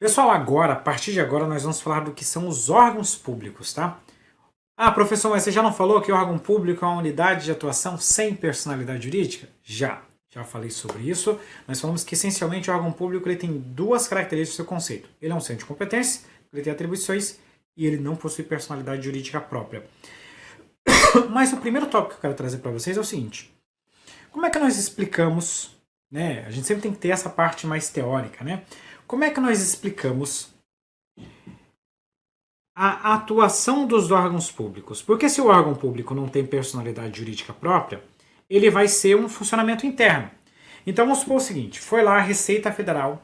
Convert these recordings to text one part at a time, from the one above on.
Pessoal, agora, a partir de agora, nós vamos falar do que são os órgãos públicos, tá? Ah, professor, mas você já não falou que o órgão público é uma unidade de atuação sem personalidade jurídica? Já falei sobre isso. Nós falamos que, essencialmente, o órgão público ele tem duas características do seu conceito. Ele é um centro de competência, ele tem atribuições e ele não possui personalidade jurídica própria. Mas o primeiro tópico que eu quero trazer para vocês é o seguinte. Como é que nós explicamos, né? A gente sempre tem que ter essa parte mais teórica, né? Como é que nós explicamos a atuação dos órgãos públicos? Porque se o órgão público não tem personalidade jurídica própria, ele vai ser um funcionamento interno. Então vamos supor o seguinte, foi lá a Receita Federal,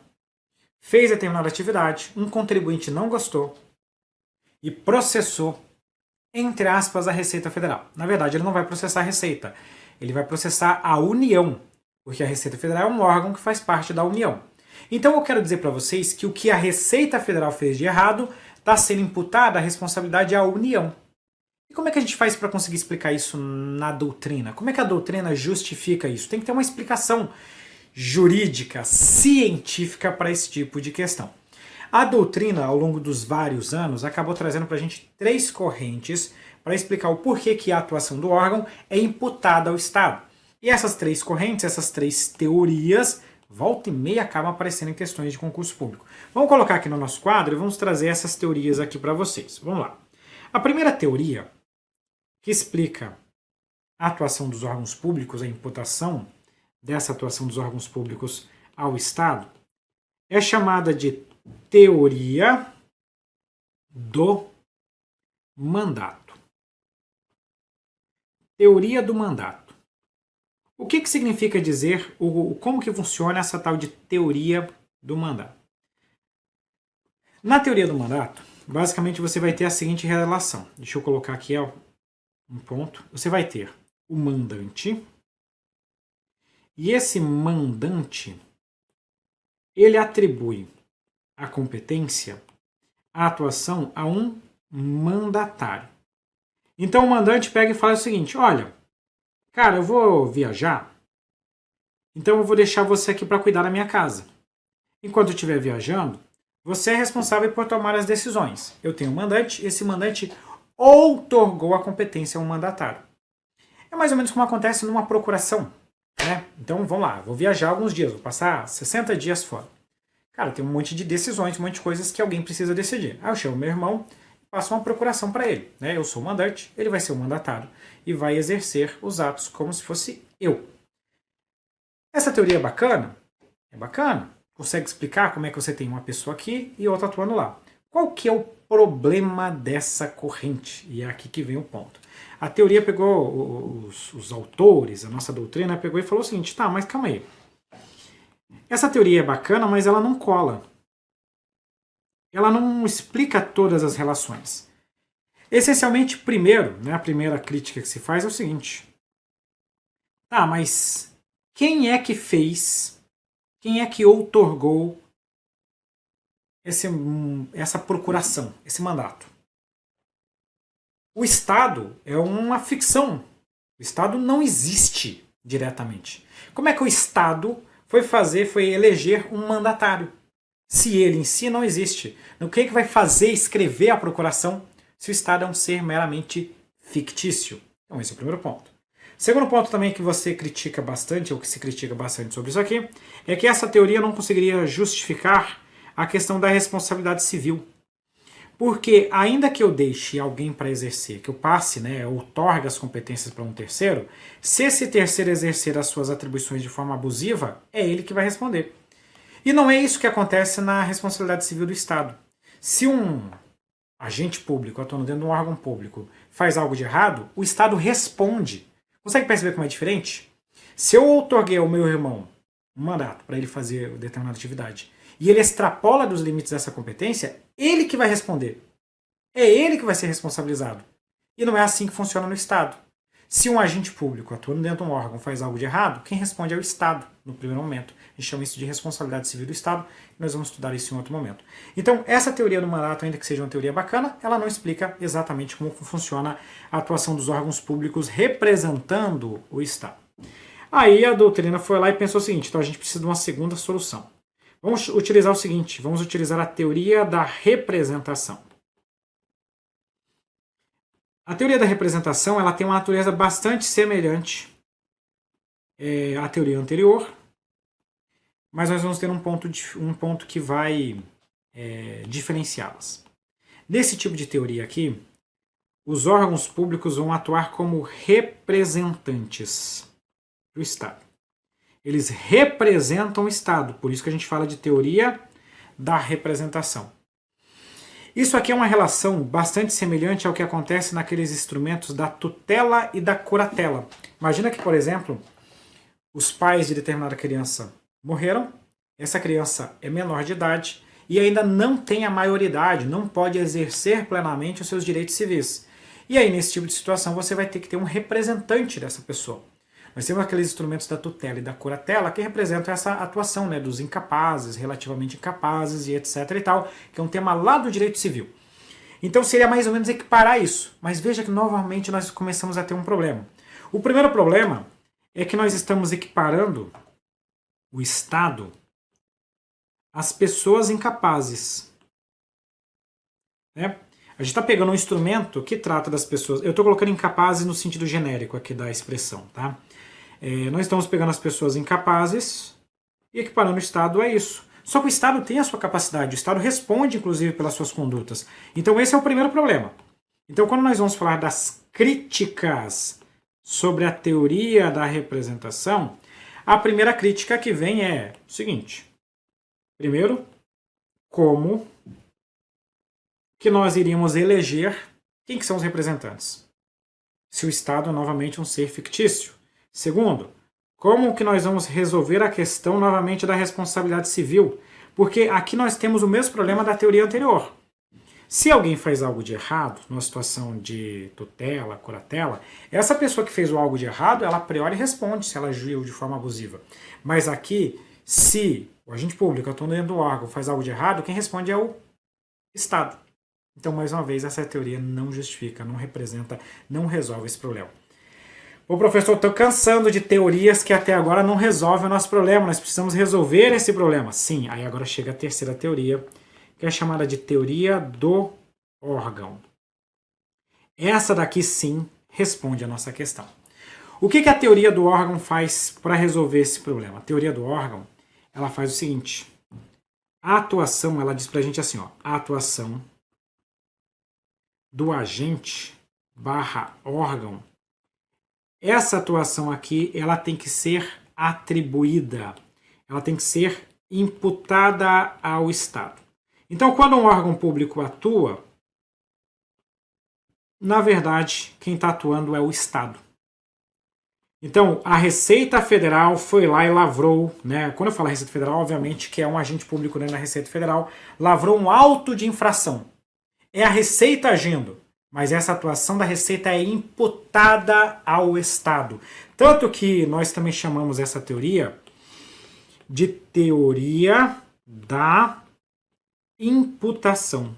fez determinada atividade, um contribuinte não gostou e processou, entre aspas, a Receita Federal. Na verdade, ele não vai processar a Receita, ele vai processar a União, porque a Receita Federal é um órgão que faz parte da União. Então eu quero dizer para vocês que o que a Receita Federal fez de errado está sendo imputada a responsabilidade à União. E como é que a gente faz para conseguir explicar isso na doutrina? Como é que a doutrina justifica isso? Tem que ter uma explicação jurídica, científica para esse tipo de questão. A doutrina, ao longo dos vários anos, acabou trazendo para a gente três correntes para explicar o porquê que a atuação do órgão é imputada ao Estado. E essas três correntes, essas três teorias, volta e meia acabam aparecendo em questões de concurso público. Vamos colocar aqui no nosso quadro e vamos trazer essas teorias aqui para vocês. Vamos lá. A primeira teoria, que explica a atuação dos órgãos públicos, a imputação dessa atuação dos órgãos públicos ao Estado, é chamada de teoria do mandato. Teoria do mandato. O que significa dizer, como que funciona essa tal de teoria do mandato? Na teoria do mandato, basicamente você vai ter a seguinte relação. Deixa eu colocar aqui um ponto. Você vai ter o mandante, e esse mandante, ele atribui a competência, a atuação a um mandatário. Então o mandante pega e fala o seguinte, olha, cara, eu vou viajar, então eu vou deixar você aqui para cuidar da minha casa. Enquanto eu estiver viajando, você é responsável por tomar as decisões. Eu tenho um mandante, esse mandante outorgou a competência a um mandatário. É mais ou menos como acontece numa procuração, né? Então vamos lá, vou viajar alguns dias, vou passar 60 dias fora. Cara, tem um monte de decisões, um monte de coisas que alguém precisa decidir. Aí eu chamo meu irmão, passo uma procuração para ele, né? Eu sou o mandante, ele vai ser o mandatário e vai exercer os atos como se fosse eu. Essa teoria é bacana? É bacana. Consegue explicar como é que você tem uma pessoa aqui e outra atuando lá. Qual que é o problema dessa corrente? E é aqui que vem o ponto. A teoria pegou, os autores, a nossa doutrina pegou e falou o seguinte, tá, mas calma aí. Essa teoria é bacana, mas ela não cola. Ela não explica todas as relações. Essencialmente, primeiro, né, a primeira crítica que se faz é o seguinte. Tá, mas quem é que fez, quem é que outorgou essa procuração, esse mandato? O Estado é uma ficção. O Estado não existe diretamente. Como é que o Estado foi eleger um mandatário? Se ele em si não existe. O que vai fazer escrever a procuração se o Estado é um ser meramente fictício? Então esse é o primeiro ponto. Segundo ponto também que você critica bastante, ou que se critica bastante sobre isso aqui, é que essa teoria não conseguiria justificar a questão da responsabilidade civil. Porque ainda que eu deixe alguém para exercer, que eu passe, né, outorgue as competências para um terceiro, se esse terceiro exercer as suas atribuições de forma abusiva, é ele que vai responder. E não é isso que acontece na responsabilidade civil do Estado. Se um agente público, atuando dentro de um órgão público, faz algo de errado, o Estado responde. Consegue perceber como é diferente? Se eu outorguei ao meu irmão um mandato para ele fazer determinada atividade, e ele extrapola dos limites dessa competência, ele que vai responder. É ele que vai ser responsabilizado. E não é assim que funciona no Estado. Se um agente público atuando dentro de um órgão faz algo de errado, quem responde é o Estado, no primeiro momento. A gente chama isso de responsabilidade civil do Estado, e nós vamos estudar isso em outro momento. Então, essa teoria do mandato, ainda que seja uma teoria bacana, ela não explica exatamente como funciona a atuação dos órgãos públicos representando o Estado. Aí a doutrina foi lá e pensou o seguinte, então a gente precisa de uma segunda solução. Vamos utilizar o seguinte, vamos utilizar a teoria da representação. A teoria da representação ela tem uma natureza bastante semelhante à teoria anterior, mas nós vamos ter um ponto que vai diferenciá-las. Nesse tipo de teoria aqui, os órgãos públicos vão atuar como representantes do Estado. Eles representam o Estado, por isso que a gente fala de teoria da representação. Isso aqui é uma relação bastante semelhante ao que acontece naqueles instrumentos da tutela e da curatela. Imagina que, por exemplo, os pais de determinada criança morreram, essa criança é menor de idade e ainda não tem a maioridade, não pode exercer plenamente os seus direitos civis. E aí, nesse tipo de situação, você vai ter que ter um representante dessa pessoa. Nós temos aqueles instrumentos da tutela e da curatela que representam essa atuação, né, dos incapazes, relativamente incapazes e etc e tal, que é um tema lá do direito civil. Então seria mais ou menos equiparar isso. Mas veja que novamente nós começamos a ter um problema. O primeiro problema é que nós estamos equiparando o Estado às pessoas incapazes. Né? A gente está pegando um instrumento que trata das pessoas... Eu estou colocando incapazes no sentido genérico aqui da expressão, tá? Nós estamos pegando as pessoas incapazes e equiparando o Estado a isso. Só que o Estado tem a sua capacidade, o Estado responde, inclusive, pelas suas condutas. Então esse é o primeiro problema. Então quando nós vamos falar das críticas sobre a teoria da representação, a primeira crítica que vem é o seguinte. Primeiro, como que nós iríamos eleger quem que são os representantes? Se o Estado é novamente um ser fictício. Segundo, como que nós vamos resolver a questão novamente da responsabilidade civil? Porque aqui nós temos o mesmo problema da teoria anterior. Se alguém faz algo de errado, numa situação de tutela, curatela, essa pessoa que fez algo de errado, ela a priori responde se ela agiu de forma abusiva. Mas aqui, se o agente público atuando dentro do órgão faz algo de errado, quem responde é o Estado. Então, mais uma vez, essa teoria não justifica, não representa, não resolve esse problema. Ô professor, estou cansando de teorias que até agora não resolvem o nosso problema, nós precisamos resolver esse problema. Sim, aí agora chega a terceira teoria, que é chamada de teoria do órgão. Essa daqui sim responde a nossa questão. O que a teoria do órgão faz para resolver esse problema? A teoria do órgão, ela faz o seguinte. A atuação, ela diz pra gente assim, ó, a atuação do agente / órgão, essa atuação aqui, ela tem que ser atribuída, ela tem que ser imputada ao Estado. Então, quando um órgão público atua, na verdade, quem está atuando é o Estado. Então, a Receita Federal foi lá e lavrou, né? Quando eu falo Receita Federal, obviamente que é um agente público dentro da Receita Federal, lavrou um auto de infração. É a Receita agindo, mas essa atuação da Receita é imputada ao Estado. Tanto que nós também chamamos essa teoria de teoria da imputação.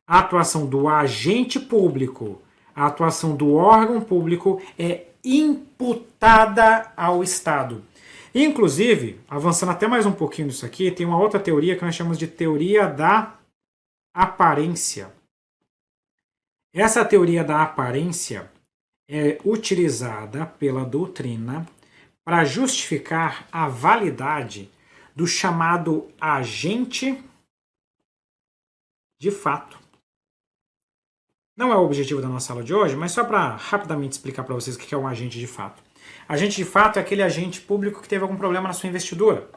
A atuação do agente público, a atuação do órgão público é imputada ao Estado. Inclusive, avançando até mais um pouquinho nisso aqui, tem uma outra teoria que nós chamamos de teoria da aparência. Essa teoria da aparência é utilizada pela doutrina para justificar a validade do chamado agente de fato. Não é o objetivo da nossa aula de hoje, mas só para rapidamente explicar para vocês o que é um agente de fato. Agente de fato é aquele agente público que teve algum problema na sua investidura.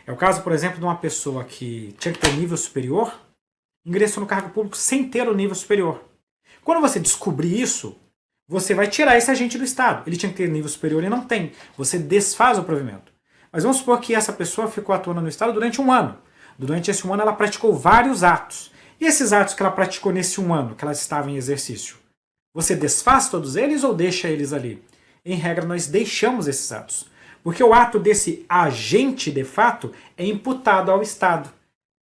É o caso, por exemplo, de uma pessoa que tinha que ter nível superior, ingressou no cargo público sem ter o nível superior. Quando você descobrir isso, você vai tirar esse agente do Estado. Ele tinha que ter nível superior e não tem. Você desfaz o provimento. Mas vamos supor que essa pessoa ficou atuando no Estado durante um ano. Durante esse um ano ela praticou vários atos. E esses atos que ela praticou nesse um ano que ela estava em exercício? Você desfaz todos eles ou deixa eles ali? Em regra, nós deixamos esses atos. Porque o ato desse agente de fato é imputado ao Estado.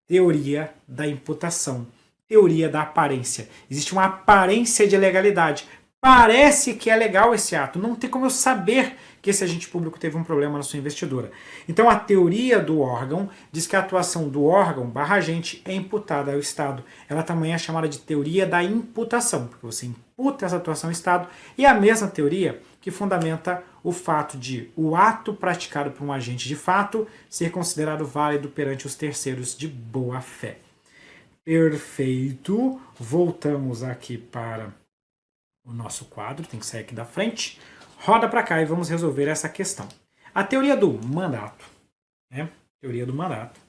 Teoria da imputação. Teoria da aparência. Existe uma aparência de legalidade. Parece que é legal esse ato, não tem como eu saber que esse agente público teve um problema na sua investidura. Então a teoria do órgão diz que a atuação do órgão barra agente é imputada ao Estado. Ela também é chamada de teoria da imputação, porque você imputa essa atuação ao Estado, e é a mesma teoria que fundamenta o fato de o ato praticado por um agente de fato ser considerado válido perante os terceiros de boa fé. Perfeito. Voltamos aqui para o nosso quadro, tem que sair aqui da frente. Roda para cá e vamos resolver essa questão. A teoria do mandato, né? Teoria do mandato.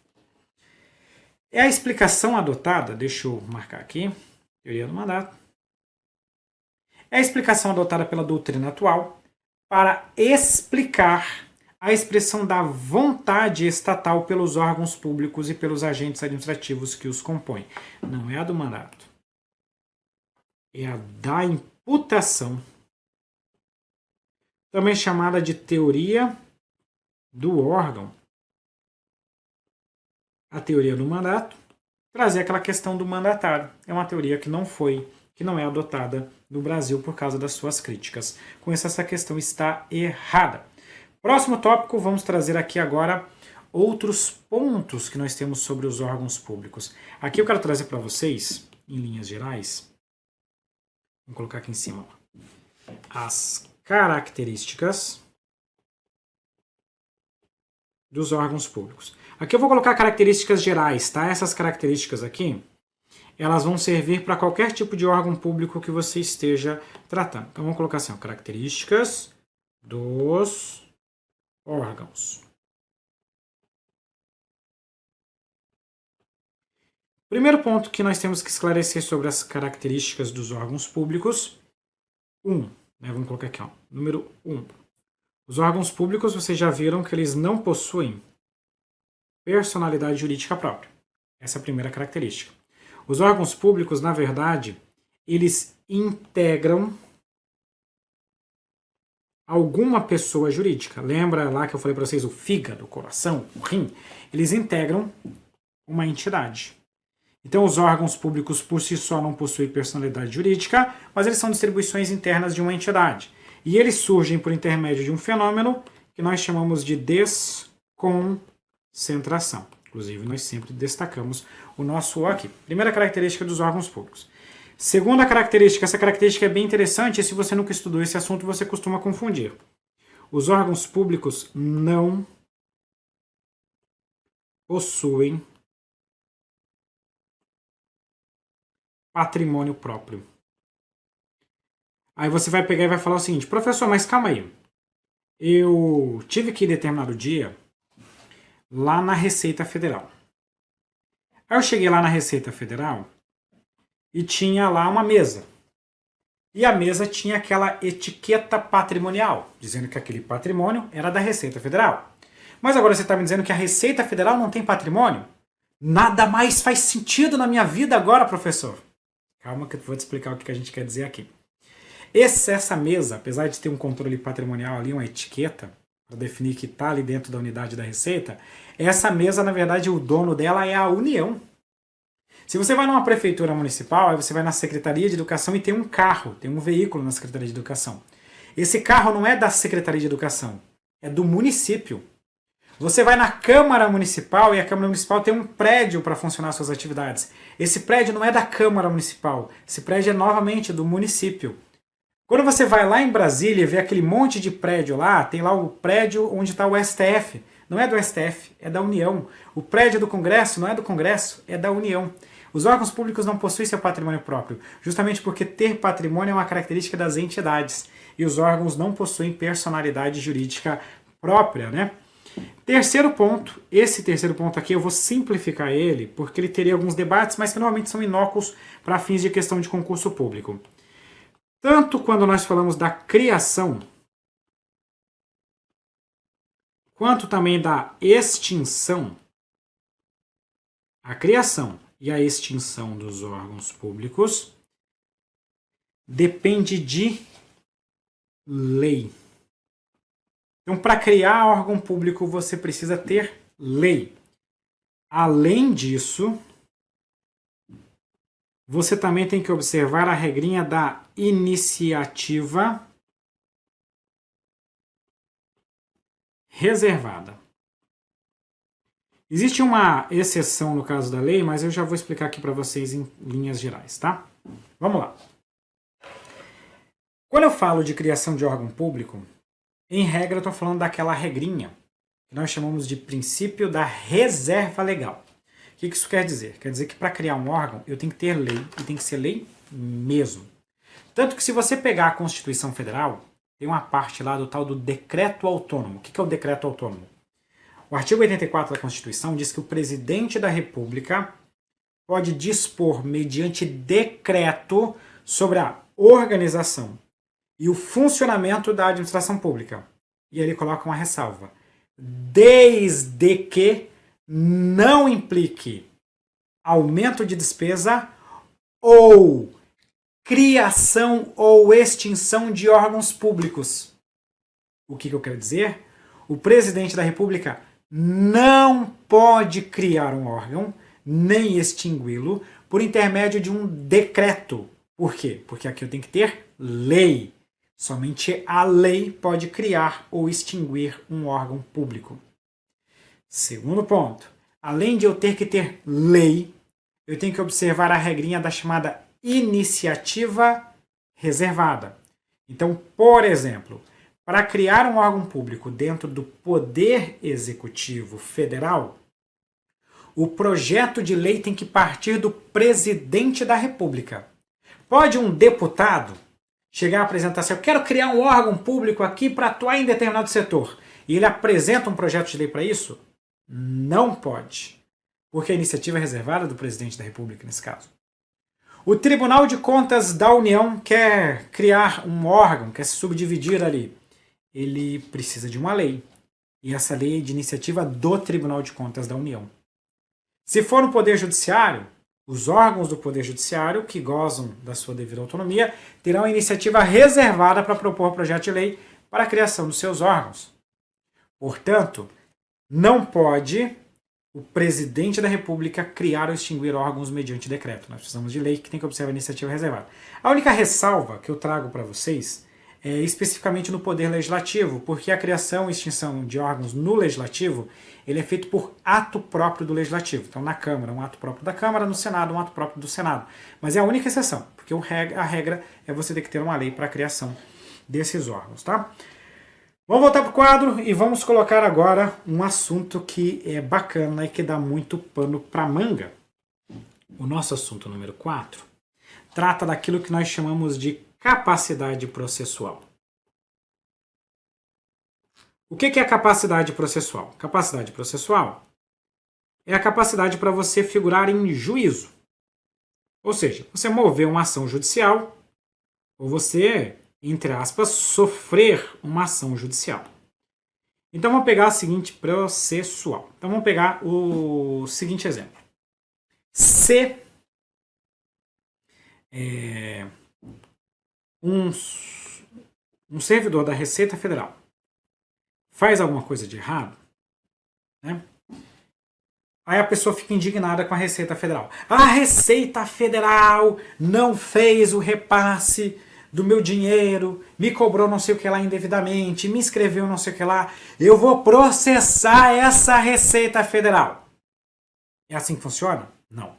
É a explicação adotada, deixa eu marcar aqui, teoria do mandato. É a explicação adotada pela doutrina atual para explicar a expressão da vontade estatal pelos órgãos públicos e pelos agentes administrativos que os compõem. Não é a do mandato. É a da imputação, também chamada de teoria do órgão. A teoria do mandato trazer aquela questão do mandatário. É uma teoria que não é adotada no Brasil por causa das suas críticas. Com isso, essa questão está errada. Próximo tópico, vamos trazer aqui agora outros pontos que nós temos sobre os órgãos públicos. Aqui eu quero trazer para vocês, em linhas gerais, vou colocar aqui em cima, as características dos órgãos públicos. Aqui eu vou colocar características gerais, tá? Essas características aqui, elas vão servir para qualquer tipo de órgão público que você esteja tratando. Então vamos colocar assim, ó, características dos órgãos. Primeiro ponto que nós temos que esclarecer sobre as características dos órgãos públicos. Vamos colocar aqui, ó, número 1. Os órgãos públicos, vocês já viram que eles não possuem personalidade jurídica própria. Essa é a primeira característica. Os órgãos públicos, na verdade, eles integram alguma pessoa jurídica. Lembra lá que eu falei para vocês o fígado, o coração, o rim? Eles integram uma entidade. Então, os órgãos públicos por si só não possuem personalidade jurídica, mas eles são distribuições internas de uma entidade. E eles surgem por intermédio de um fenômeno que nós chamamos de desconcentração. Inclusive, nós sempre destacamos o nosso O aqui. Primeira característica dos órgãos públicos. Segunda característica, essa característica é bem interessante, e se você nunca estudou esse assunto, você costuma confundir. Os órgãos públicos não possuem patrimônio próprio. Aí você vai pegar e vai falar o seguinte, professor, mas calma aí. Eu tive que ir determinado dia lá na Receita Federal. Aí eu cheguei lá na Receita Federal e tinha lá uma mesa. E a mesa tinha aquela etiqueta patrimonial, dizendo que aquele patrimônio era da Receita Federal. Mas agora você está me dizendo que a Receita Federal não tem patrimônio? Nada mais faz sentido na minha vida agora, professor. Calma que eu vou te explicar o que a gente quer dizer aqui. Essa mesa, apesar de ter um controle patrimonial ali, uma etiqueta, para definir que está ali dentro da unidade da Receita, essa mesa, na verdade, o dono dela é a União. Se você vai numa prefeitura municipal, aí você vai na Secretaria de Educação e tem um carro, tem um veículo na Secretaria de Educação. Esse carro não é da Secretaria de Educação, é do município. Você vai na Câmara Municipal e a Câmara Municipal tem um prédio para funcionar suas atividades. Esse prédio não é da Câmara Municipal, esse prédio é novamente do município. Quando você vai lá em Brasília e vê aquele monte de prédio lá, tem lá o prédio onde está o STF. Não é do STF, é da União. O prédio do Congresso não é do Congresso, é da União. Os órgãos públicos não possuem seu patrimônio próprio, justamente porque ter patrimônio é uma característica das entidades. E os órgãos não possuem personalidade jurídica própria, né? Terceiro ponto, esse terceiro ponto aqui eu vou simplificar ele, porque ele teria alguns debates, mas que normalmente são inócuos para fins de questão de concurso público. Tanto quando nós falamos da criação, quanto também da extinção, a criação e a extinção dos órgãos públicos depende de lei. Então, para criar órgão público, você precisa ter lei. Além disso, você também tem que observar a regrinha da iniciativa reservada. Existe uma exceção no caso da lei, mas eu já vou explicar aqui para vocês em linhas gerais, tá? Vamos lá. Quando eu falo de criação de órgão público, em regra eu estou falando daquela regrinha que nós chamamos de princípio da reserva legal. O que isso quer dizer? Quer dizer que para criar um órgão eu tenho que ter lei, e tem que ser lei mesmo. Tanto que se você pegar a Constituição Federal, tem uma parte lá do tal do decreto autônomo. O que é o decreto autônomo? O artigo 84 da Constituição diz que o presidente da República pode dispor, mediante decreto, sobre a organização e o funcionamento da administração pública. E ele coloca uma ressalva. Desde que não implique aumento de despesa ou criação ou extinção de órgãos públicos. O que eu quero dizer? O presidente da República não pode criar um órgão, nem extingui-lo, por intermédio de um decreto. Por quê? Porque aqui eu tenho que ter lei. Somente a lei pode criar ou extinguir um órgão público. Segundo ponto, além de eu ter que ter lei, eu tenho que observar a regrinha da chamada iniciativa reservada. Então, por exemplo, para criar um órgão público dentro do Poder Executivo Federal, o projeto de lei tem que partir do presidente da República. Pode um deputado chegar a apresentar assim, eu quero criar um órgão público aqui para atuar em determinado setor, e ele apresenta um projeto de lei para isso? Não pode, porque a iniciativa é reservada do presidente da República nesse caso. O Tribunal de Contas da União quer criar um órgão, quer se subdividir ali. Ele precisa de uma lei. E essa lei é de iniciativa do Tribunal de Contas da União. Se for no Poder Judiciário, os órgãos do Poder Judiciário, que gozam da sua devida autonomia, terão a iniciativa reservada para propor projeto de lei para a criação dos seus órgãos. Portanto, não pode o presidente da República criar ou extinguir órgãos mediante decreto. Nós precisamos de lei que tem que observar a iniciativa reservada. A única ressalva que eu trago para vocês é especificamente no Poder Legislativo, porque a criação e extinção de órgãos no Legislativo ele é feito por ato próprio do Legislativo. Então, na Câmara, um ato próprio da Câmara, no Senado, um ato próprio do Senado. Mas é a única exceção, porque a regra é você ter que ter uma lei para a criação desses órgãos, tá? Vamos voltar para o quadro e vamos colocar agora um assunto que é bacana e que dá muito pano para manga. O nosso assunto número 4 trata daquilo que nós chamamos de capacidade processual. O que é a capacidade processual? Capacidade processual é a capacidade para você figurar em juízo. Ou seja, você mover uma ação judicial ou você, entre aspas, sofrer uma ação judicial. Então vamos pegar o seguinte processual. Então vamos pegar o seguinte exemplo. Se um servidor da Receita Federal faz alguma coisa de errado, né? Aí a pessoa fica indignada com a Receita Federal. A Receita Federal não fez o repasse do meu dinheiro, me cobrou não sei o que lá indevidamente, me escreveu não sei o que lá, eu vou processar essa Receita Federal. É assim que funciona? Não.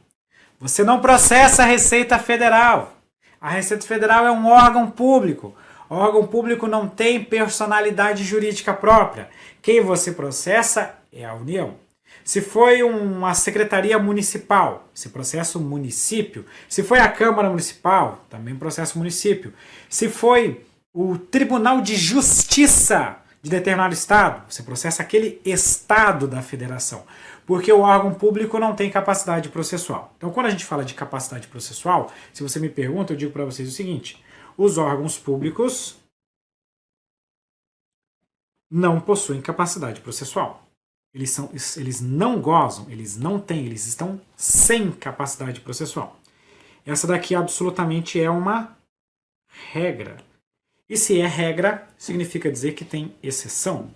Você não processa a Receita Federal. A Receita Federal é um órgão público. O órgão público não tem personalidade jurídica própria. Quem você processa é a União. Se foi uma secretaria municipal, se processa o município. Se foi a Câmara Municipal, também processa o município. Se foi o Tribunal de Justiça de determinado estado, você processa aquele estado da federação. Porque o órgão público não tem capacidade processual. Então, quando a gente fala de capacidade processual, se você me pergunta, eu digo para vocês o seguinte: os órgãos públicos não possuem capacidade processual. Eles não gozam, eles não têm, eles estão sem capacidade processual. Essa daqui absolutamente é uma regra. E se é regra, significa dizer que tem exceção.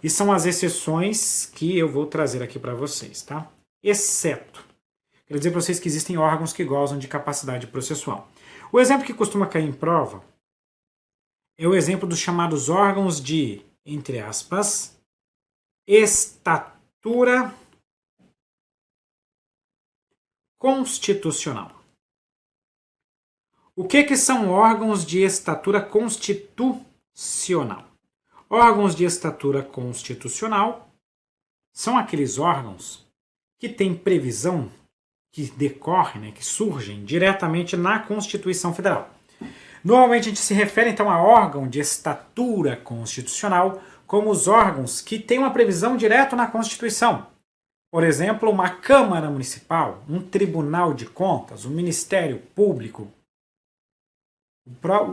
E são as exceções que eu vou trazer aqui para vocês, tá? Exceto Quero dizer para vocês que existem órgãos que gozam de capacidade processual. O exemplo que costuma cair em prova é o exemplo dos chamados órgãos de, entre aspas, estatura constitucional. O que são órgãos de estatura constitucional? Órgãos de estatura constitucional são aqueles órgãos que têm previsão, que decorrem, que surgem diretamente na Constituição Federal. Normalmente a gente se refere então a órgão de estatura constitucional como os órgãos que têm uma previsão direto na Constituição. Por exemplo, uma Câmara Municipal, um Tribunal de Contas, um Ministério Público,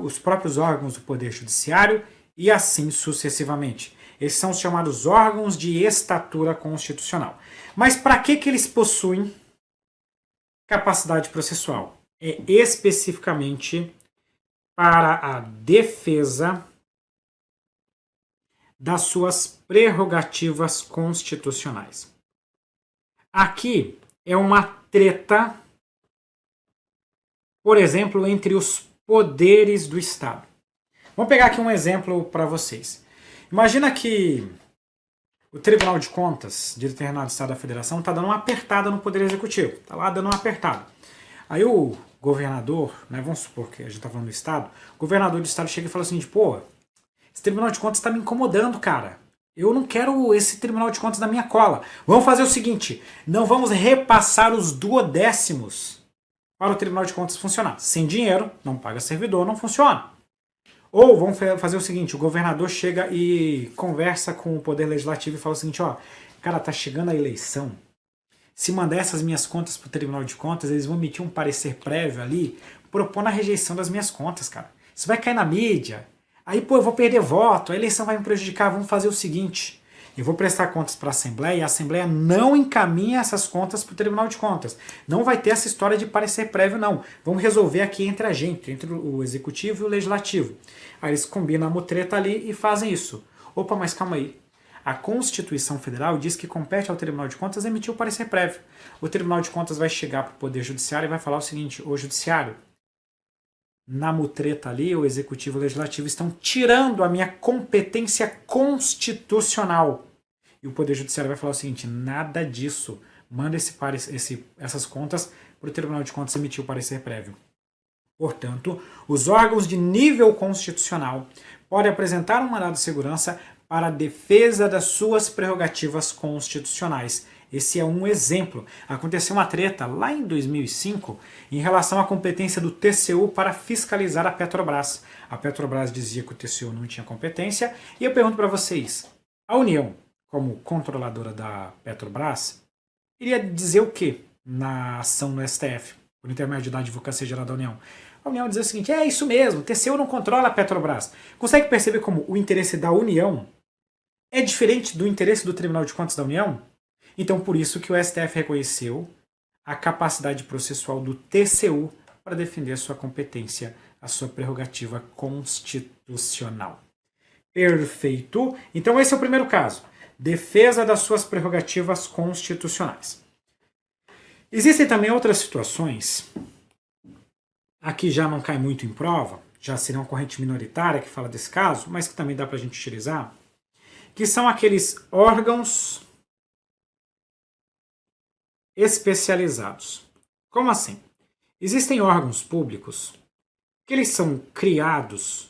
os próprios órgãos do Poder Judiciário e assim sucessivamente. Esses são os chamados órgãos de estatura constitucional. Mas para que eles possuem capacidade processual? É especificamente para a defesa das suas prerrogativas constitucionais. Aqui é uma treta, por exemplo, entre os poderes do Estado. Vamos pegar aqui um exemplo para vocês. Imagina que o Tribunal de Contas de determinado Estado da Federação está dando uma apertada no Poder Executivo. Está lá dando uma apertada. Aí o governador, vamos supor que a gente está falando do Estado, o governador do Estado chega e fala assim, pô, esse Tribunal de Contas está me incomodando, cara. Eu não quero esse Tribunal de Contas na minha cola. Vamos fazer o seguinte, não vamos repassar os duodécimos para o Tribunal de Contas funcionar. Sem dinheiro, não paga servidor, não funciona. Ou vamos fazer o seguinte, o governador chega e conversa com o Poder Legislativo e fala o seguinte, cara, tá chegando a eleição, se mandar essas minhas contas para o Tribunal de Contas, eles vão emitir um parecer prévio ali, propondo a rejeição das minhas contas, cara. Isso vai cair na mídia, aí eu vou perder voto, a eleição vai me prejudicar, vamos fazer o seguinte, eu vou prestar contas para a Assembleia e a Assembleia não encaminha essas contas para o Tribunal de Contas. Não vai ter essa história de parecer prévio, não. Vamos resolver aqui entre a gente, entre o Executivo e o Legislativo. Aí eles combinam a mutreta ali e fazem isso. Opa, mas calma aí. A Constituição Federal diz que compete ao Tribunal de Contas emitir o parecer prévio. O Tribunal de Contas vai chegar para o Poder Judiciário e vai falar o seguinte, ô Judiciário, na mutreta ali, o Executivo e o Legislativo estão tirando a minha competência constitucional. E o Poder Judiciário vai falar o seguinte, nada disso, manda essas contas para o Tribunal de Contas emitir o parecer prévio. Portanto, os órgãos de nível constitucional podem apresentar um mandado de segurança para a defesa das suas prerrogativas constitucionais. Esse é um exemplo. Aconteceu uma treta lá em 2005 em relação à competência do TCU para fiscalizar a Petrobras. A Petrobras dizia que o TCU não tinha competência. E eu pergunto para vocês, a União, como controladora da Petrobras, iria dizer o quê na ação no STF, por intermédio da Advocacia Geral da União? A União dizer o seguinte, é isso mesmo, o TCU não controla a Petrobras. Consegue perceber como o interesse da União é diferente do interesse do Tribunal de Contas da União? Então, por isso que o STF reconheceu a capacidade processual do TCU para defender a sua competência, a sua prerrogativa constitucional. Perfeito. Então, esse é o primeiro caso. Defesa das suas prerrogativas constitucionais. Existem também outras situações, aqui já não cai muito em prova, já seria uma corrente minoritária que fala desse caso, mas que também dá para a gente utilizar, que são aqueles órgãos especializados. Como assim? Existem órgãos públicos que eles são criados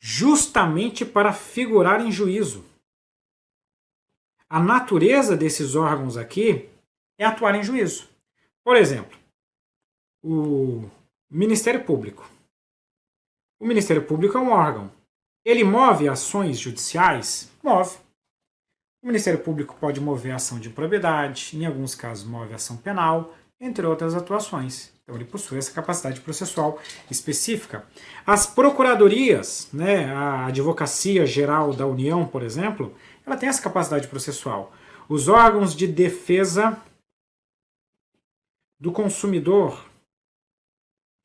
justamente para figurar em juízo. A natureza desses órgãos aqui é atuar em juízo. Por exemplo, o Ministério Público. O Ministério Público é um órgão. Ele move ações judiciais? Move. O Ministério Público pode mover ação de improbidade, em alguns casos move ação penal, entre outras atuações. Então ele possui essa capacidade processual específica. As procuradorias, a Advocacia Geral da União, por exemplo, ela tem essa capacidade processual. Os órgãos de defesa do consumidor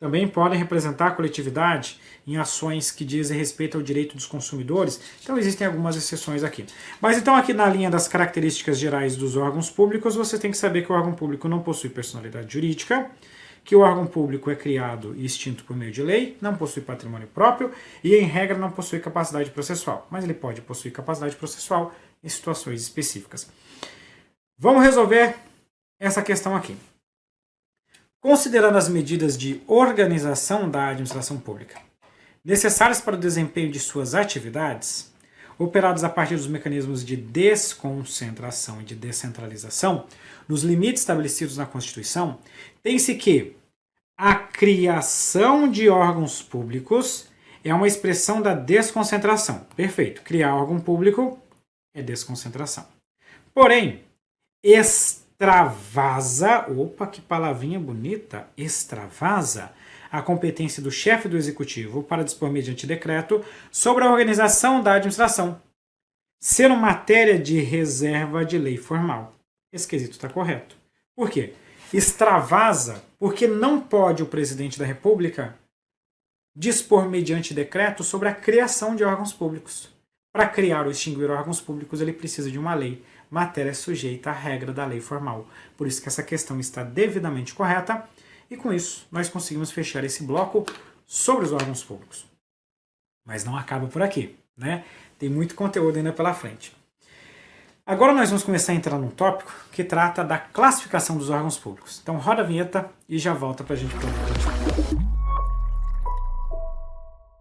também podem representar a coletividade em ações que dizem respeito ao direito dos consumidores. Então existem algumas exceções aqui. Mas então aqui na linha das características gerais dos órgãos públicos, você tem que saber que o órgão público não possui personalidade jurídica, que o órgão público é criado e extinto por meio de lei, não possui patrimônio próprio e, em regra, não possui capacidade processual. Mas ele pode possuir capacidade processual em situações específicas. Vamos resolver essa questão aqui. Considerando as medidas de organização da administração pública necessárias para o desempenho de suas atividades, operados a partir dos mecanismos de desconcentração e de descentralização, nos limites estabelecidos na Constituição, tem-se que a criação de órgãos públicos é uma expressão da desconcentração. Perfeito. Criar órgão público é desconcentração. Porém, extravasa, opa, que palavrinha bonita, extravasa a competência do chefe do executivo para dispor mediante decreto sobre a organização da administração, sendo matéria de reserva de lei formal. Esse quesito está correto. Por quê? Extravasa porque não pode o presidente da República dispor mediante decreto sobre a criação de órgãos públicos. Para criar ou extinguir órgãos públicos, ele precisa de uma lei. Matéria sujeita à regra da lei formal. Por isso que essa questão está devidamente correta. E com isso, nós conseguimos fechar esse bloco sobre os órgãos públicos. Mas não acaba por aqui, né? Tem muito conteúdo ainda pela frente. Agora nós vamos começar a entrar num tópico que trata da classificação dos órgãos públicos. Então roda a vinheta e já volta para a gente continuar.